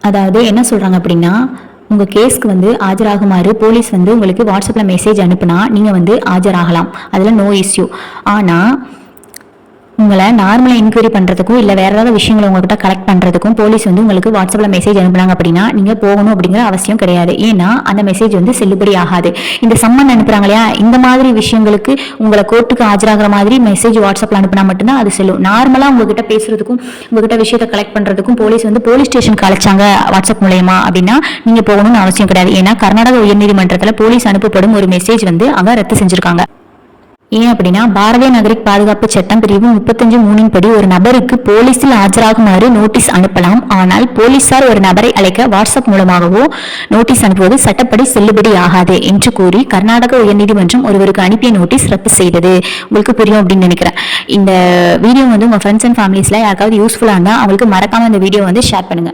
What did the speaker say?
அதாவது என்ன சொல்கிறாங்க அப்படின்னா, உங்கள் கேஸ்க்கு வந்து ஆஜராகுமாறு போலீஸ் வந்து உங்களுக்கு வாட்ஸ்அப்பில் மெசேஜ் அனுப்புனா நீங்கள் வந்து ஆஜராகலாம், அதில் நோ இஷ்யூ. ஆனால் உங்களை நார்மலாக என்கொயரி பண்ணுறதுக்கும் இல்லை வேறு ஏதாவது விஷயங்களை உங்கள்கிட்ட கலெக்ட் பண்ணுறதுக்கும் போலீஸ் வந்து உங்களுக்கு வாட்ஸ்அப்பில் மெசேஜ் அனுப்புனாங்க அப்படின்னா நீங்கள் போகணும் அப்படிங்கிற அவசியம் கிடையாது. ஏன்னா அந்த மெசேஜ் வந்து செல்லுபடி ஆகாது. இந்த சம்மன் அனுப்புகிறாங்க இல்லையா, இந்த மாதிரி விஷயங்களுக்கு உங்களை கோர்ட்டுக்கு ஆஜராகிற மாதிரி மெசேஜ் வாட்ஸ்அப்பில் அனுப்புனா மட்டும்தான் அது செல்லும். நார்மலாக உங்ககிட்ட பேசுறதுக்கும் உங்ககிட்ட விஷயத்தை கலெக்ட் பண்ணுறதுக்கும் போலீஸ் வந்து போலீஸ் ஸ்டேஷனுக்கு அழைச்சாங்க வாட்ஸ்அப் மூலயமா அப்படின்னா நீங்கள் போகணும்னு அவசியம் கிடையாது. ஏன்னா கர்நாடக உயர்நீதிமன்றத்தில் போலீஸ் அனுப்பப்படும் ஒரு மெசேஜ் வந்து அவங்க ரத்து செஞ்சுருக்காங்க. ஏன் அப்படின்னா பாரதிய நகரிக் பாதுகாப்பு சட்டம் பிரிவு 35(3) படி ஒரு நபருக்கு போலீஸில் ஆஜராகுமாறு நோட்டீஸ் அனுப்பலாம். ஆனால் போலீசார் ஒரு நபரை அழைக்க வாட்ஸ்அப் மூலமாகவோ நோட்டீஸ் அனுப்புவது சட்டப்படி செல்லுபடி ஆகாது என்று கூறி கர்நாடக உயர்நீதிமன்றம் ஒருவருக்கு அனுப்பிய நோட்டீஸ் ரத்து செய்தது. உங்களுக்கு புரியும் அப்படின்னு நினைக்கிறேன். இந்த வீடியோ வந்து உங்க ஃப்ரெண்ட்ஸ் அண்ட் ஃபேமிலிஸ்ல யாருக்காவது யூஸ்ஃபுல்லா இருந்தா அவங்களுக்கு மறக்காம இந்த வீடியோ வந்து ஷேர் பண்ணுங்க.